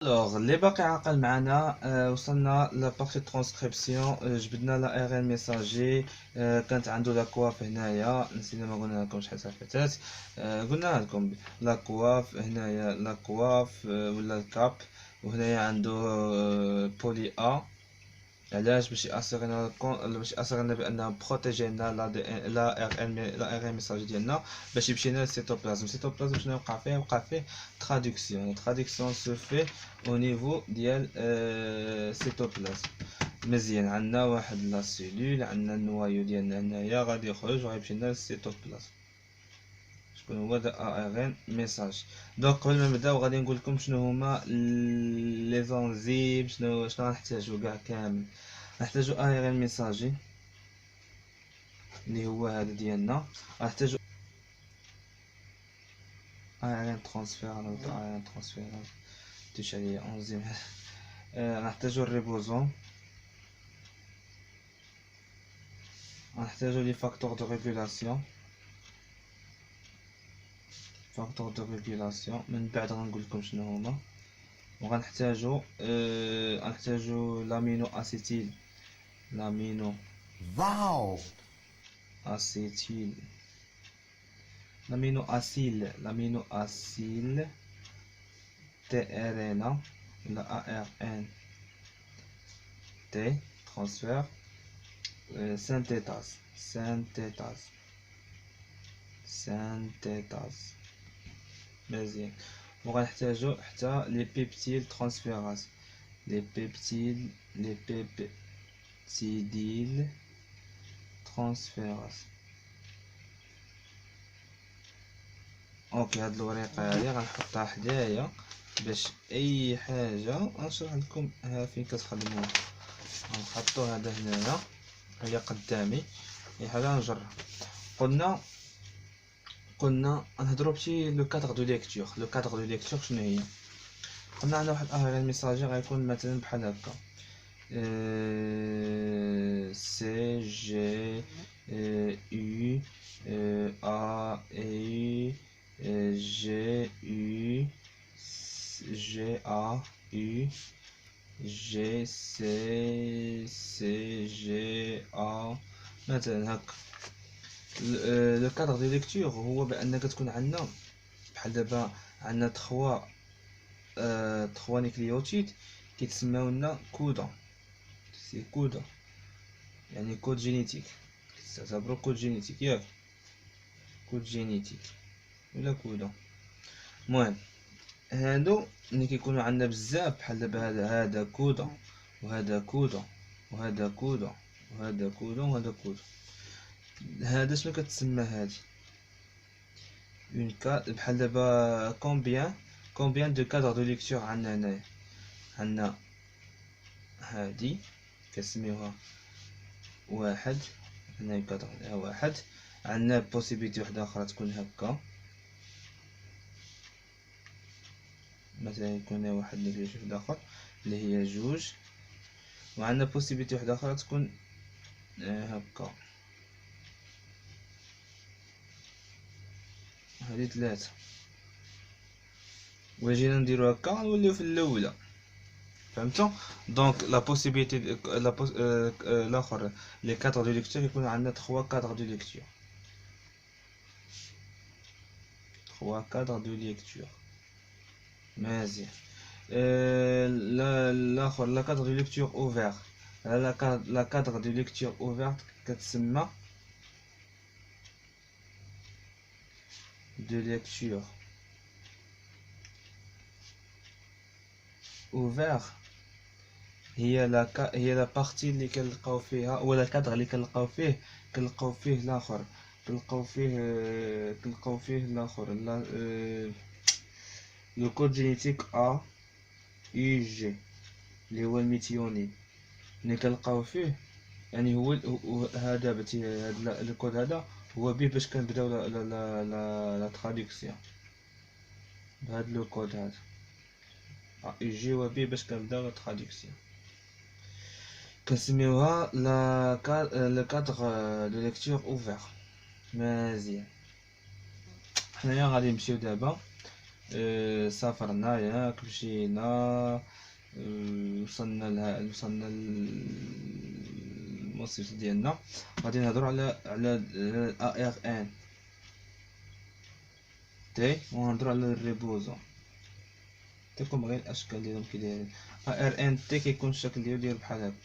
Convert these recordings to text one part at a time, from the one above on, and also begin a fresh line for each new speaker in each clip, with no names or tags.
Alors, اللي باقي عاقل معنا وصلنا لابارتي ترانسكريبسيون. جبدنا لا ار ان ميساجي. كانت عنده لا كواف هنايا، نسينا ما قلنا لكم شحال فاتت. قلنا لكم لا كواف هنايا، لا كواف ولا الكاب، وهنايا عنده بولي ا. علاش؟ باش ياسيغينا بانه بروتيجينا لا ار ان ميساج ديالنا باش يمشينا للسيتوبلازم. السيتوبلازم شنو وقع فيه؟ وقع فيه تراديكسيون سو في او نيفو ديال سيتوبلازم. مزيان، عندنا واحد لا سيلول، عندنا النوايو ديالنا هنايا غادي يخرج وغيمشي لنا للسيتوبلازم. شكون هو دا ار ان ميساج؟ دونك قبل ما نبداو غادي نقول لكم شنو هما لي زونزيم، شنو غنحتاجو كاع كامل. نحتاجو ار ان ميساجي اللي هو هذا ديالنا، غنحتاجو ار ان ترانسفير، انا قلت ار ان ترانسفير تيش عليا انزيم. غنحتاجو الريبوزوم، غنحتاجو لي فاكتور دو ريغولاسيون، من بعد غنقول لكم شنو هما. وغنحتاجو لامينو اسيتيل، لامينو
واو
اسيتيل، لامينو اسيل تي ار ان ولا ا ار ان تي ترانسفير سانتيتاز مزيان. وغنحتاجو حتى لي بيبتيل ترانسفيراز، لي بيبتيديل ترانسفيراز. اوكي، هاد الوريقه هادي غنحطها حدايا باش اي حاجه نشرح لكم ها فين كتخدموها. غنحطو هذا هنايا، هي قدامي، اي حاجه نجرب. قلنا نهضروا بشي لو كادر دو ليكتور. شنو هي؟ قلنا عندنا واحد ار ان ميساجي غيكون مثلا بحال هكا، سي جي يو ا اي جي يو جي ا يو جي سي جي ا مثلا هكا. لو كادر دو ليكتور هو بان كتكون عندنا بحال دابا عندنا تخوا نيكليوتيد كيتسماو لنا كودا، سي كودا يعني كود جينيتيك، كتعتبرو كود جينيتيك ياك، كود جينيتيك ولا كودا. المهم هادو ملي كيكونوا عندنا بزاف بحال دابا هذا كودا وهذا كودا وهذا كودا وهذا كودا وهذا كودا، هذا شنو كتسمى؟ هادي اون بحال دابا كومبيان دو كادر دو ليكتور عندنا هنايا. عندنا هادي كنسميوها واحد، هنا كادر واحد. عندنا بوسيبيتي وحده اخرى تكون هكا، مثلا يكون واحد نيجليج وحده اخر اللي هي جوج. وعندنا بوسيبيتي وحده اخرى تكون هكا، هادي ثلاثة. وجينا نديرو هكا نوليو في الاولى، فهمتوا؟ دونك لا بوسيبيتي الاخر لي كادر دو ليكتور يكون عندنا 3 كادر دو ليكتور، 3 كادر دو ليكتور مزيان. الاخر لا كادر دو ليكتور اوفير، لا كادر دو ليكتور اوفير كتسمى دو ليكتور اوفير. هي لا بارتي اللي كنلقاو فيها، ولا الكادر اللي كنلقاو فيه الاخر، كنلقاو فيه الاخر لو كود جينيتيك ا اي جي اللي هو الميثيونين اللي كنلقاو فيه. يعني هو هذا هذا الكود هذا هو بيه باش كنبداو لا تراديكسيون بهذا لو كود هذا اي جي، هو بيه باش كنبداو لا تراديكسيون. كنسميوها لا كادر دو ليكتور اوفير. مزيان، حنايا غادي نمشيو دابا سافرنا ياك مشينا، وصلنا للمصيف ديالنا. غادي نهضروا على ا ار ان تي، وغنهضروا على الريبوزون. تيكون غير الاشكال ديالهم كي دايرين. ا ار ان تي كيكون الشكل ديالو بحال هكا.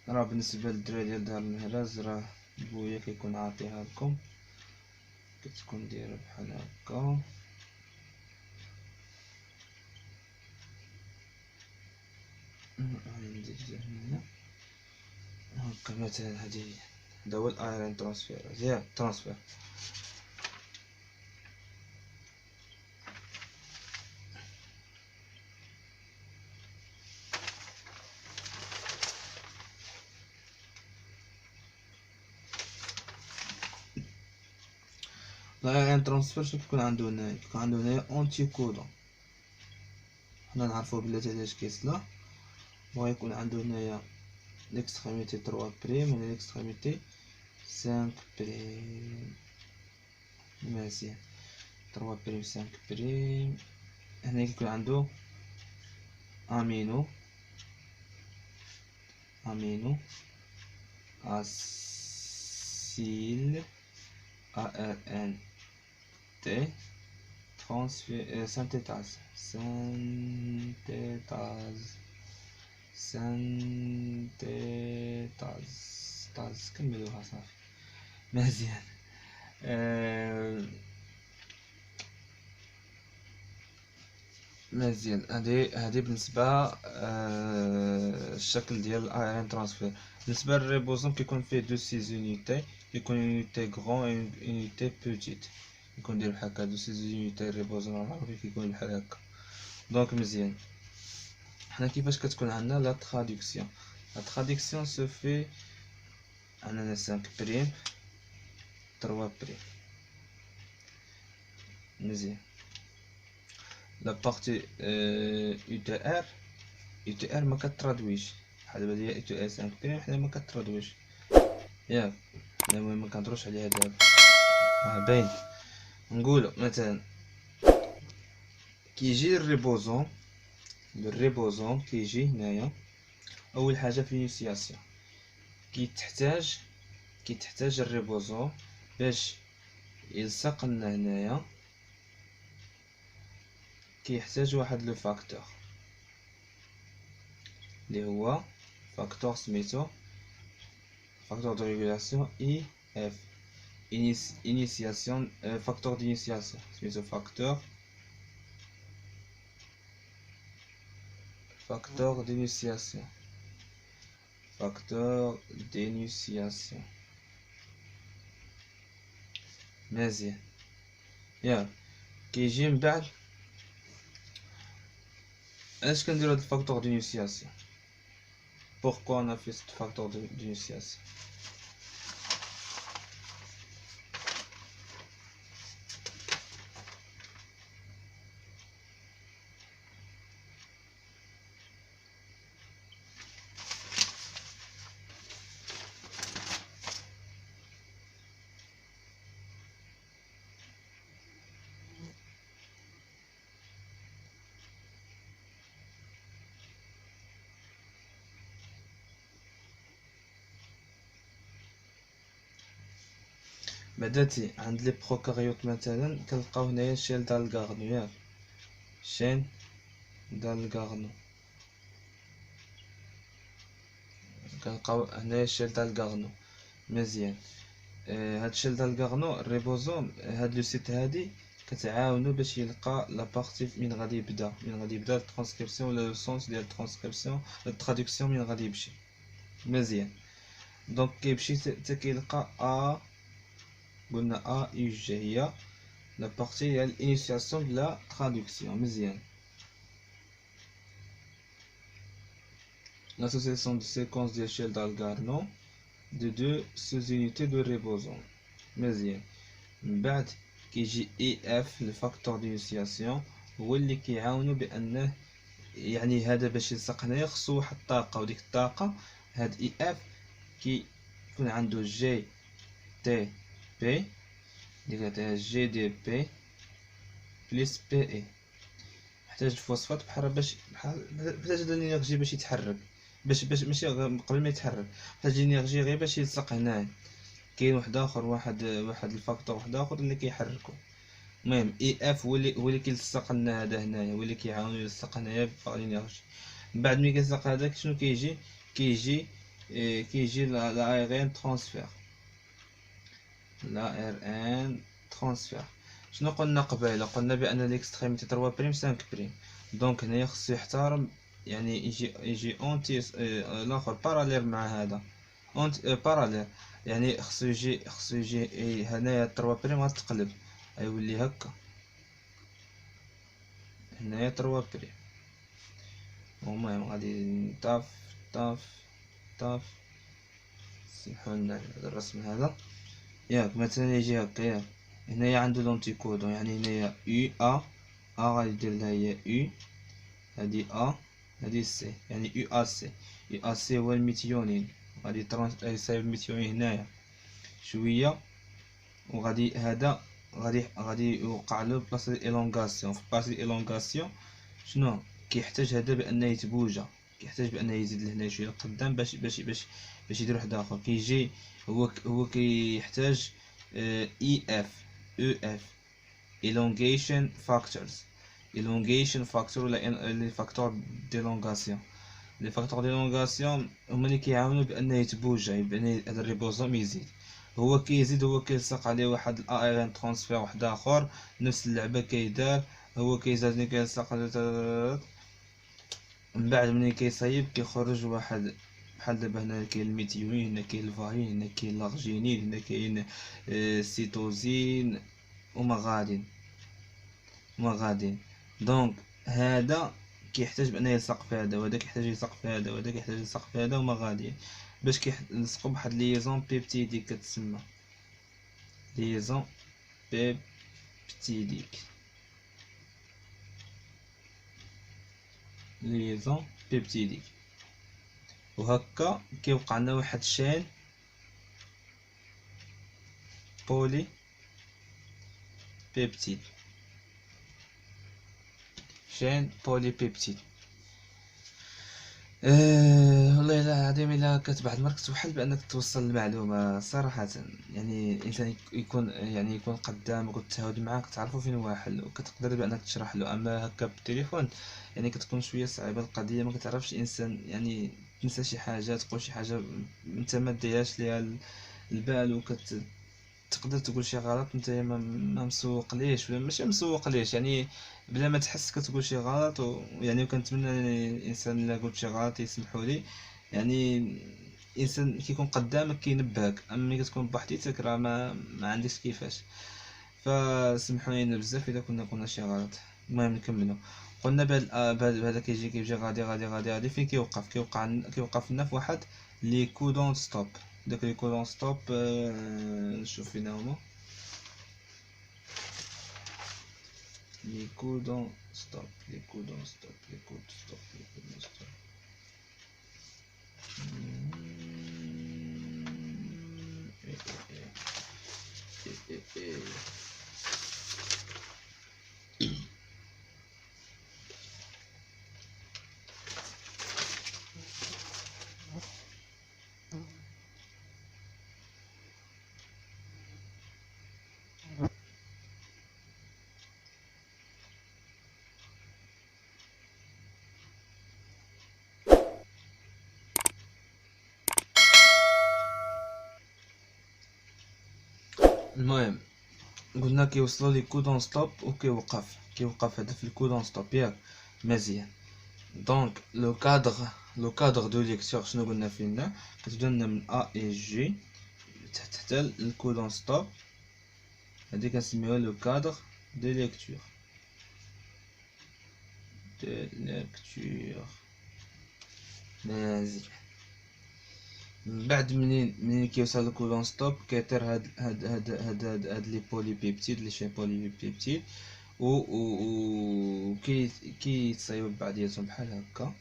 راه بالنسبه للدراري ديال دار المهراز، راه بويا كيكون عاطيها لكم، كتكون دايره بحال هكا. ندير هنا هكا مثلا. هادي هذا هو الايرون ترانسفير ديال ترانسفير. الايرون ترانسفير شنو كيكون عنده هنايا؟ كيكون عنده هنايا اونتي كودون. حنا نعرفو بلاتي علاش كيصلا. وغيكون عنده هنايا ليكستريميتي 3 بريم و ليكستريميتي 5 بريم. مزيان، 3 بريم 5 بريم. هنا كيكون عنده امينو اسيل ا ار ان تي ترانسفير سانتيتاز تاز. كملوها صافي. مزيان. مزيان. هادي بالنسبه الشكل ديال الايرون ترانسفير. بالنسبه للريبوزوم كيكون فيه دو سيز يونيتي، كيكون يونيتي غران و يونيتي بوتيت. كيكون داير بحال هكا دو سيز يونيتي. الريبوزوم العربي كيكون بحال هكا. دونك مزيان. حنا كيفاش كتكون عندنا لا تراديكسيون؟ لا تراديكسيون سو في عندنا 5 بريم 3 بريم. مزيان. لا بارتي يو تي ار ما كترادويش بحال دابا ديال يو تي ار 5 بريم. حنا ما كترادويش ياك، حنا ما كنهضروش عليها دابا، باين. نقولو مثلا كيجي الريبوزوم كيجي هنايا. اول حاجه في الانيسياسيون كيتحتاج الريبوزوم باش يلصق لنا هنايا. كيحتاج واحد لو فاكتور اللي هو فاكتور سميتو فاكتور دو ريغولاسيون اي اف. initiation facteur d'initiation سميتو facteur d'initiation. مزيان. ياك كيجي من بعد. علاش كنديرو هاد الفاكتور d'initiation؟ pourquoi on a fait ce facteur d'initiation؟ بعداتي عند لي بروكاريوت مثلا كنلقاو هنايا شيل دالغارنو. ياك شين دالغارنو. كنلقاو هنايا شيل دالغارنو. مزيان. هاد الشيل دالغارنو الريبوزوم هاد لو سيت هادي كتعاونو باش يلقى لا بارتي من غادي يبدا الترانسكريبسيون ولا لو سونس ديال الترانسكريبسيون التراديكسيون من غادي يمشي. مزيان. دونك كيمشي حتى كيلقى قلنا يو جي هي لا بارتي ديال الانيسياسيون ديال لا تراديكسيون. مزيان. l'association de séquences d'échelle d'Algarno de deux sous-unités de ribosome. مزيان. من بعد كيجي اي اف الفاكتور دينيسياسيون، هو اللي كيعاونو بانه يعني هذا باش يلصق هنايا خصو واحد الطاقه، وديك الطاقه هاد اي اف كيكون عنده جي تي بي اللي كتعطيها جي دي بي بلس بي اي. محتاج الفوسفات بحال محتاج الانرجي باش يتحرك، باش ماشي قبل ما يتحرك محتاج الانرجي غير باش يلصق هنايا. كاين واحد اخر، واحد الفاكتور واحد اخر اللي كيحركو. المهم اي اف هو اللي كيلصق لنا هذا هنايا، هو اللي كيعاونو يلصق هنايا باغ الانرجي. من بعد ملي كيلصق هذاك شنو كيجي لا ار ان ترانسفير. لا ار ان ترانسفير شنو قلنا قبيله؟ قلنا بان ليكستريميتي 3 بريم 5 بريم. دونك هنايا خصو يحترم، يعني يجي اونتي الاخر باراليل مع هذا اونت باراليل. يعني خصو يجي هنايا 3 بريم غتقلب غيولي هكا. هنايا 3 بريم. المهم غادي طاف طاف طاف. سمحولنا على هذا الرسم هذا. ياك مثلا يجي هكا ياك. هنايا عندو لونتي كودون، يعني هنايا يو ا غادي دير لها هي يو، هادي ا هادي سي، يعني يو ا سي. يو ا سي هو الميثيونين، غادي يصايب الميثيونين هنايا شويه، وغادي هذا غادي يوقع له بلاصه الالونغاسيون. في بلاصه الالونغاسيون شنو كيحتاج هذا بانه يتبوجا، كيحتاج بانه يزيد لهنا شويه لقدام باش يدير واحد اخر. كيجي هو كيحتاج اي اف او اف elongation factors. elongation factor ولا لي فاكتور ديلونغاسيون. لي فاكتور ديلونغاسيون هما اللي كيعاونوا بانه يتبوجا، بان هذا الريبوزوم يزيد. هو كيزيد، هو كيلصق عليه واحد الاي ان ترانسفير واحد اخر، نفس اللعبه كيدار. هو كيزاد ملي كيلصق من بعد ملي كيصايب كيخرج واحد بحال دابا هنا كاين الميثيونين، هنا كاين الفارين، هنا كاين الارجينين، هنا كاين السيتوزين وما غاديين. دونك هذا كيحتاج بانه يلصق في هذا، وهذا كيحتاج يلصق في هذا، وهذا كيحتاج يلصق في هذا وما غاديين، باش كيلصقوا بواحد ليزون بيبتيديك كتسمى ليزون بيبتيديك. ليزون بيبتيديك. وهكا كيوقع لنا واحد شين بولي بيبتيد. شين بولي بيبتيد. والله الا العظيم الا كتبع المرة كتوحل بانك توصل المعلومه صراحه. يعني الانسان يكون قدامك وتهاود معاك تعرفوا فين واحل وكتقدر بانك تشرح له. اما هكا بالتليفون يعني كتكون شويه صعيبه القضيه، ما كتعرفش الانسان، يعني تنسى شي حاجه، تقول شي حاجه انت ما ديهاش ليها البال، تقدر تقول شي غلط انت ما مسوق ليش ولا ماشي مسوق ليش، يعني بلا ما تحس كتقول شي غلط. ويعني وكنتمنى الانسان الا قلت شي غلط يسمحوا لي. يعني الانسان كيكون قدامك كينبهك، اما ملي كتكون بوحديتك راه ما عندكش كيفاش. فسمحوا لينا بزاف اذا كنا قلنا شي غلط. المهم نكملوا. قلنا بهذا كيجي غادي فين كيوقف لنا في واحد لي كودون ستوب. داك لي كودون ستوب نشوف فينا هما لي كودون ستوب. لي كودون ستوب لي كود ستوب لي كودون ستوب. المهم قلنا كيوصلوا لي كودون ستوب وكيوقف هذا في الكودون ستوب ياك مزيان. دونك لو كادر دو ليكتور شنو قلنا فينا؟ كتبدا لنا من ا اي جي حتى الكودون ستوب، هادي كنسميوها لو كادر دو ليكتور. مزيان. من بعد منين كيوصل لكودون ستوب كيطير هاد لي بولي بيبتيد لي شي بولي بيبتيد و كيتصايبوا بعضياتهم بحال هكا.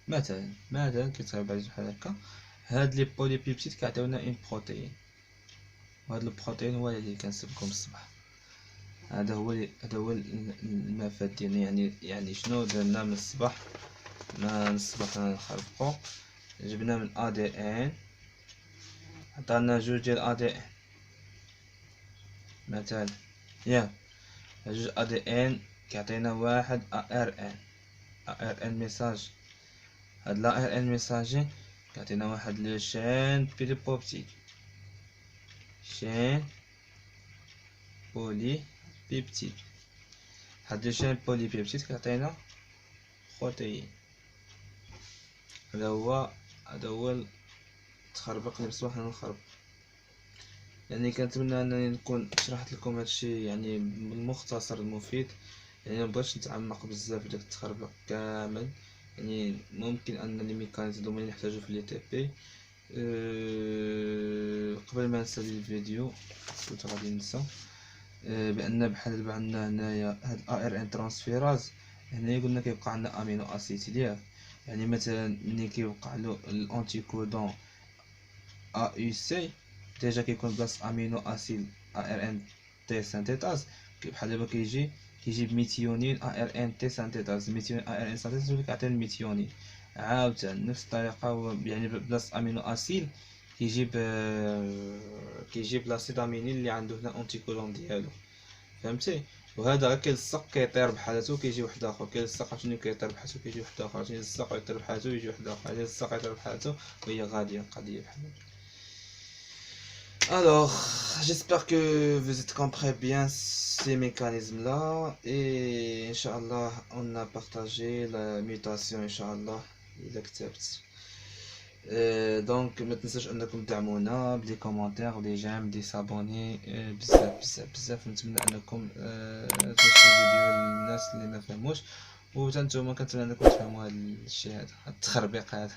مثلا كيتصايبوا بعضياتهم بحال هكا. هاد لي بولي بيبتيد كيعطيونا اون بروتين. وهذا البروتين هو اللي كنسبكم الصباح. هذا هو المفاد ديالنا. يعني شنو درنا من الصباح؟ من الصباح نخربقو، جبنا من ADN، عطانا جوج ديال ADN مثلا، ياك جوج ADN كيعطينا واحد ARN ميساج. هاد ARN ميساجي كيعطينا واحد لو شين بولي بيبتيد. هاد لو شين بولي بيبتيد كيعطينا بروتين. هذا هو التخربق اللي بصباح نخرب. يعني كنتمنى انني نكون شرحت لكم هادشي يعني بالمختصر المفيد. يعني مبغيتش نتعمق بزاف في داك التخربق كامل. يعني ممكن ان لي ميكانيزم هما اللي نحتاجو في لي تي بي. قبل ما نسالي الفيديو كنت غادي ننسى بان بحال دابا عندنا هنايا هاد ARN ترانسفيراز. هنا قلنا كيبقى عندنا امينو اسيد ياك. يعني مثلا ملي كيوقع له الانتي كودون AUC ديجا كيكون بلاص امينو اسيد ARN تي سانتيتاز. بحال دابا كيجيب ميثيونين ARN تي سانتيتاز. ميثيونين ARN سانتيتاز هو اللي كيعطي الميثيونين. عاوتاني نفس الطريقه يعني بلاص امينو اسيد كيجيب لاسيد امينين اللي عنده هنا انتي كودون ديالو، فهمتي؟ وهذا غير كيلصق كيطير بحالاتو كيجي واحد اخر، كيلصق عاوتاني كيطير بحالاتو كيجي واحد اخر، عاوتاني يلصق يطير بحالاتو يجي واحد اخر، يلصق يطير بحالاتو، وهي غاديه القضيه بحال هكا. Alors, j'espère que vous êtes compris bien ces mécanismes-là et Inch'Allah, on a partagé la mutation, Inch'Allah, il accepte. Donc, ما تنساش انكم تدعمونا بدي كومنتير ودي جيم ودي سابوني بزاف بزاف بزاف. نتمنى انكم توصلوا الفيديو للناس اللي ما فهموش، وحتى نتوما كنتمنى انكم تفهموا هذا الشيء هذا التخربيق هذا.